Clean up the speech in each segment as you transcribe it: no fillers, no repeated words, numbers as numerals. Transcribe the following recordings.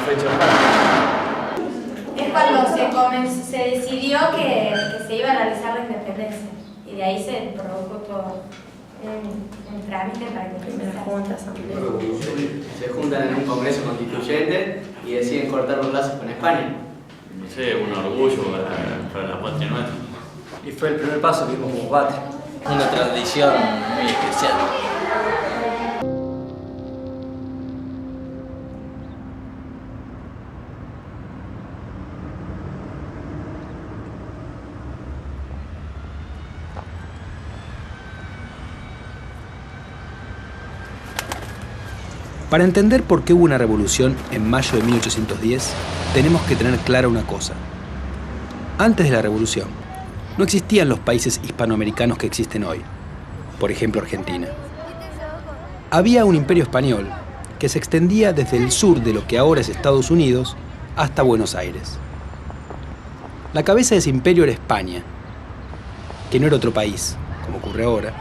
fecha exacta. Es cuando se decidió que se iba a realizar la independencia. Y de ahí se produjo todo un trámite para que Primera junta, asamblea. Se juntan en un congreso constituyente y deciden cortar los lazos con España. No sé, un orgullo para la patria nuestra. Y fue el primer paso que dimos como patria. Una tradición muy especial. Para entender por qué hubo una revolución en mayo de 1810, tenemos que tener clara una cosa. Antes de la revolución, no existían los países hispanoamericanos que existen hoy, por ejemplo Argentina. Había un imperio español que se extendía desde el sur de lo que ahora es Estados Unidos hasta Buenos Aires. La cabeza de ese imperio era España, que no era otro país, como ocurre ahora,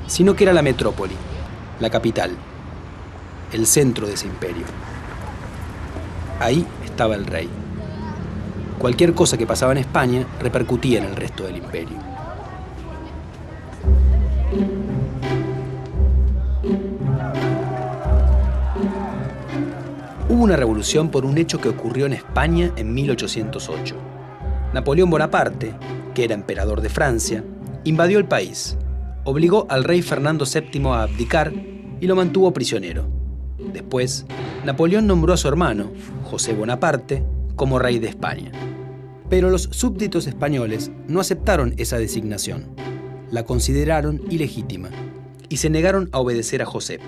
sino que era la metrópoli, la capital, el centro de ese imperio. Ahí estaba el rey. Cualquier cosa que pasaba en España repercutía en el resto del imperio. Hubo una revolución por un hecho que ocurrió en España en 1808. Napoleón Bonaparte, que era emperador de Francia, invadió el país, obligó al rey Fernando VII a abdicar y lo mantuvo prisionero. Después, Napoleón nombró a su hermano, José Bonaparte, como rey de España. Pero los súbditos españoles no aceptaron esa designación, la consideraron ilegítima y se negaron a obedecer a José.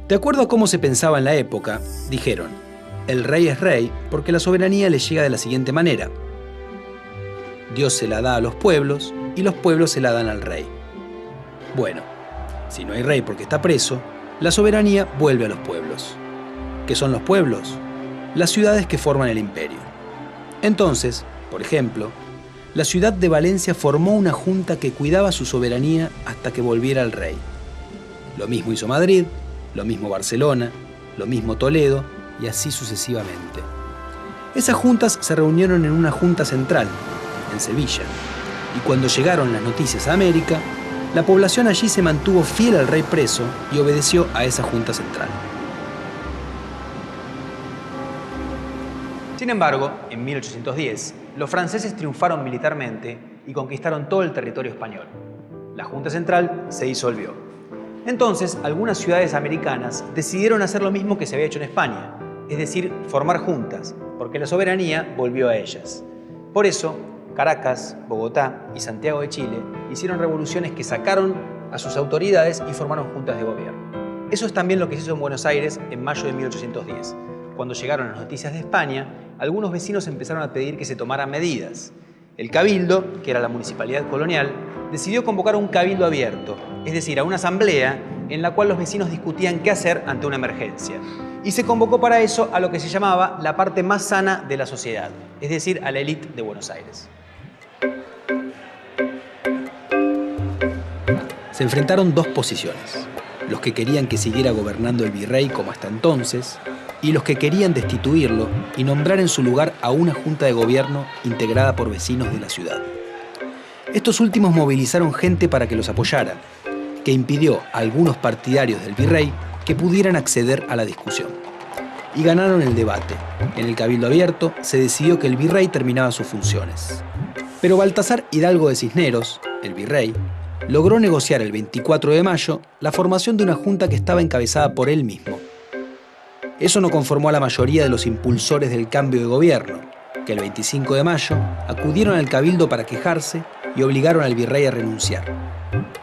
De acuerdo a cómo se pensaba en la época, dijeron, el rey es rey porque la soberanía le llega de la siguiente manera. Dios se la da a los pueblos y los pueblos se la dan al rey. Bueno, si no hay rey porque está preso, la soberanía vuelve a los pueblos. ¿Qué son los pueblos? Las ciudades que forman el imperio. Entonces, por ejemplo, la ciudad de Valencia formó una junta que cuidaba su soberanía hasta que volviera el rey. Lo mismo hizo Madrid, lo mismo Barcelona, lo mismo Toledo y así sucesivamente. Esas juntas se reunieron en una junta central, en Sevilla, y cuando llegaron las noticias a América, la población allí se mantuvo fiel al rey preso y obedeció a esa junta central. Sin embargo, en 1810, los franceses triunfaron militarmente y conquistaron todo el territorio español. La junta central se disolvió. Entonces, algunas ciudades americanas decidieron hacer lo mismo que se había hecho en España, es decir, formar juntas, porque la soberanía volvió a ellas. Por eso, Caracas, Bogotá y Santiago de Chile hicieron revoluciones que sacaron a sus autoridades y formaron juntas de gobierno. Eso es también lo que se hizo en Buenos Aires en mayo de 1810. Cuando llegaron las noticias de España, algunos vecinos empezaron a pedir que se tomaran medidas. El Cabildo, que era la municipalidad colonial, decidió convocar un cabildo abierto, es decir, a una asamblea en la cual los vecinos discutían qué hacer ante una emergencia. Y se convocó para eso a lo que se llamaba la parte más sana de la sociedad, es decir, a la élite de Buenos Aires. Se enfrentaron dos posiciones, los que querían que siguiera gobernando el virrey como hasta entonces, y los que querían destituirlo y nombrar en su lugar a una junta de gobierno integrada por vecinos de la ciudad. Estos últimos movilizaron gente para que los apoyara, que impidió a algunos partidarios del virrey que pudieran acceder a la discusión. Y ganaron el debate. En el Cabildo Abierto se decidió que el virrey terminaba sus funciones. Pero Baltasar Hidalgo de Cisneros, el virrey, logró negociar el 24 de mayo la formación de una junta que estaba encabezada por él mismo. Eso no conformó a la mayoría de los impulsores del cambio de gobierno, que el 25 de mayo acudieron al Cabildo para quejarse y obligaron al virrey a renunciar.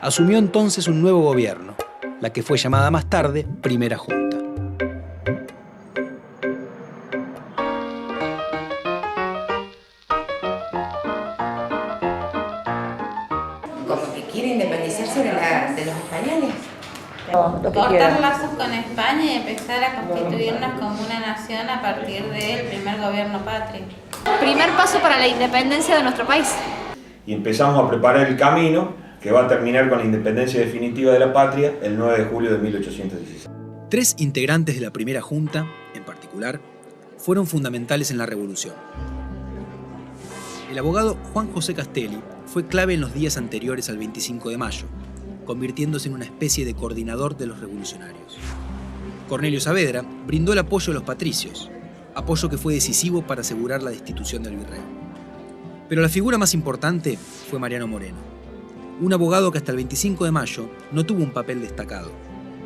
Asumió entonces un nuevo gobierno, la que fue llamada más tarde Primera Junta. Como que quiere independizarse de los españoles. Cortar lazos con España y empezar a constituirnos como una nación a partir del primer gobierno patrio. Primer paso para la independencia de nuestro país. Y empezamos a preparar el camino que va a terminar con la independencia definitiva de la patria el 9 de julio de 1816. 3 integrantes de la Primera Junta, en particular particular, fueron fundamentales en la revolución. El abogado Juan José Castelli fue clave en los días anteriores al 25 de mayo, convirtiéndose en una especie de coordinador de los revolucionarios. Cornelio Saavedra brindó el apoyo a los patricios, apoyo que fue decisivo para asegurar la destitución del virrey. Pero la figura más importante fue Mariano Moreno, un abogado que hasta el 25 de mayo no tuvo un papel destacado,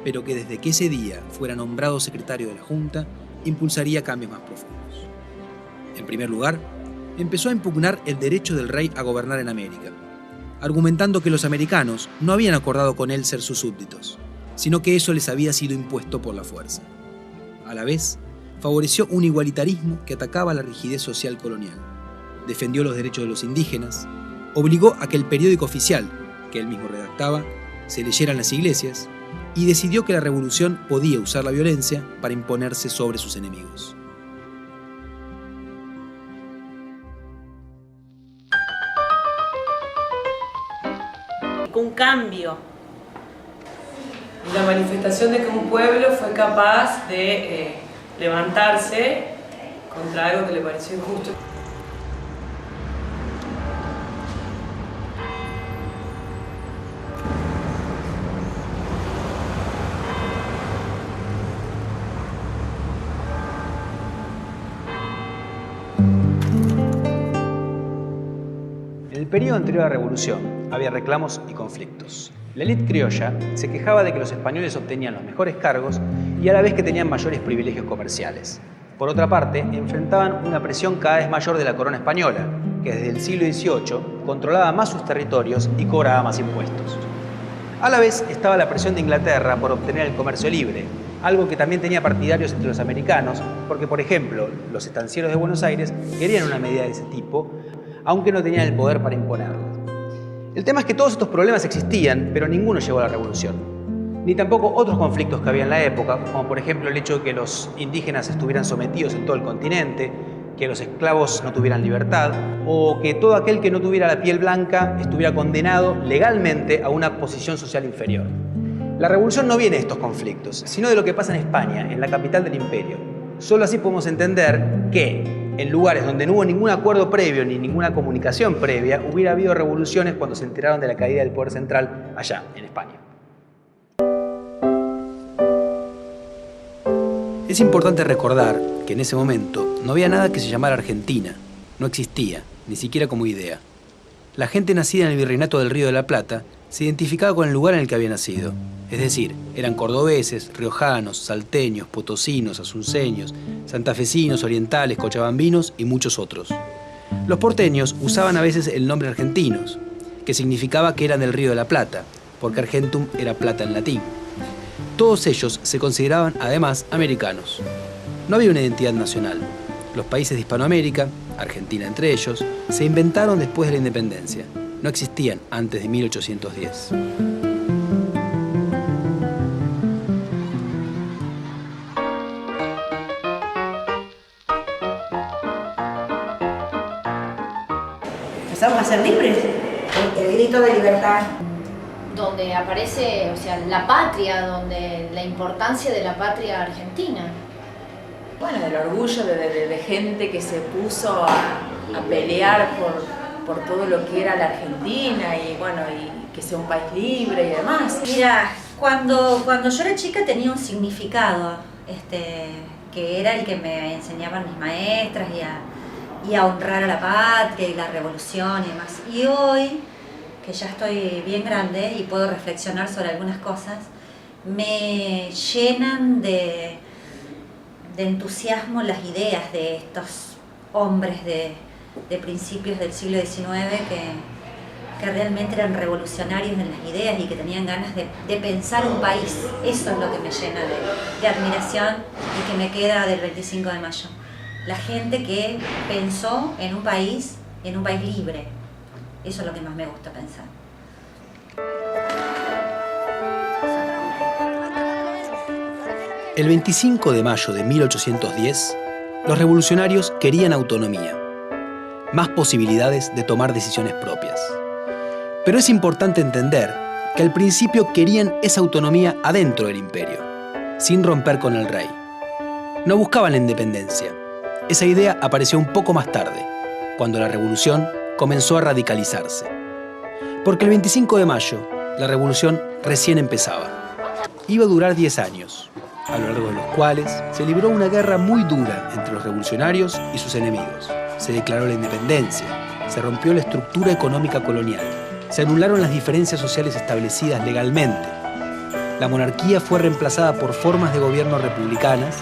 pero que desde que ese día fuera nombrado secretario de la Junta, impulsaría cambios más profundos. En primer lugar, empezó a impugnar el derecho del rey a gobernar en América, argumentando que los americanos no habían acordado con él ser sus súbditos, sino que eso les había sido impuesto por la fuerza. A la vez, favoreció un igualitarismo que atacaba la rigidez social colonial, defendió los derechos de los indígenas, obligó a que el periódico oficial, que él mismo redactaba, se leyera en las iglesias y decidió que la revolución podía usar la violencia para imponerse sobre sus enemigos. Un cambio. La manifestación de que un pueblo fue capaz de levantarse contra algo que le pareció injusto. En el periodo anterior a la Revolución había reclamos y conflictos. La élite criolla se quejaba de que los españoles obtenían los mejores cargos y a la vez que tenían mayores privilegios comerciales. Por otra parte, enfrentaban una presión cada vez mayor de la corona española, que desde el siglo XVIII controlaba más sus territorios y cobraba más impuestos. A la vez estaba la presión de Inglaterra por obtener el comercio libre, algo que también tenía partidarios entre los americanos, porque, por ejemplo, los estancieros de Buenos Aires querían una medida de ese tipo, aunque no tenían el poder para imponerla. El tema es que todos estos problemas existían, pero ninguno llevó a la revolución. Ni tampoco otros conflictos que había en la época, como por ejemplo el hecho de que los indígenas estuvieran sometidos en todo el continente, que los esclavos no tuvieran libertad, o que todo aquel que no tuviera la piel blanca estuviera condenado legalmente a una posición social inferior. La revolución no viene de estos conflictos, sino de lo que pasa en España, en la capital del imperio. Solo así podemos entender que en lugares donde no hubo ningún acuerdo previo ni ninguna comunicación previa, hubiera habido revoluciones cuando se enteraron de la caída del poder central allá, en España. Es importante recordar que en ese momento no había nada que se llamara Argentina, no existía, ni siquiera como idea. La gente nacida en el Virreinato del Río de la Plata se identificaba con el lugar en el que había nacido. Es decir, eran cordobeses, riojanos, salteños, potosinos, asunceños, santafesinos, orientales, cochabambinos y muchos otros. Los porteños usaban a veces el nombre argentinos, que significaba que eran del Río de la Plata, porque argentum era plata en latín. Todos ellos se consideraban además americanos. No había una identidad nacional. Los países de Hispanoamérica, Argentina entre ellos, se inventaron después de la independencia. No existían antes de 1810. Empezamos a ser libres. El grito de libertad. Donde aparece, o sea, la patria, donde la importancia de la patria argentina. Bueno, el orgullo de gente que se puso a pelear por todo lo que era la Argentina y bueno, y que sea un país libre y demás. Mira, cuando yo era chica tenía un significado, que era el que me enseñaban mis maestras y a honrar a la patria y la revolución y demás. Y hoy, que ya estoy bien grande y puedo reflexionar sobre algunas cosas, me llenan de entusiasmo las ideas de estos hombres de principios del siglo XIX que realmente eran revolucionarios en las ideas y que tenían ganas de pensar un país. Eso es lo que me llena de admiración y que me queda del 25 de mayo. La gente que pensó en un país libre. Eso es lo que más me gusta pensar. El 25 de mayo de 1810, los revolucionarios querían autonomía, más posibilidades de tomar decisiones propias. Pero es importante entender que al principio querían esa autonomía adentro del imperio, sin romper con el rey. no buscaban la independencia. Esa idea apareció un poco más tarde, cuando la revolución comenzó a radicalizarse. Porque el 25 de mayo, la revolución recién empezaba. Iba a durar 10 años, a lo largo de los cuales se libró una guerra muy dura entre los revolucionarios y sus enemigos. Se declaró la independencia, se rompió la estructura económica colonial, se anularon las diferencias sociales establecidas legalmente. La monarquía fue reemplazada por formas de gobierno republicanas.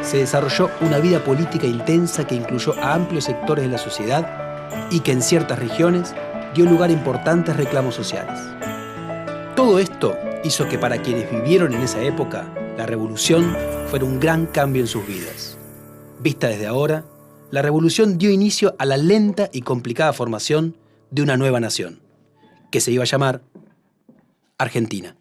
Se desarrolló una vida política intensa que incluyó a amplios sectores de la sociedad y que en ciertas regiones dio lugar a importantes reclamos sociales. Todo esto hizo que para quienes vivieron en esa época, la revolución fuera un gran cambio en sus vidas. Vista desde ahora, la revolución dio inicio a la lenta y complicada formación de una nueva nación, que se iba a llamar Argentina.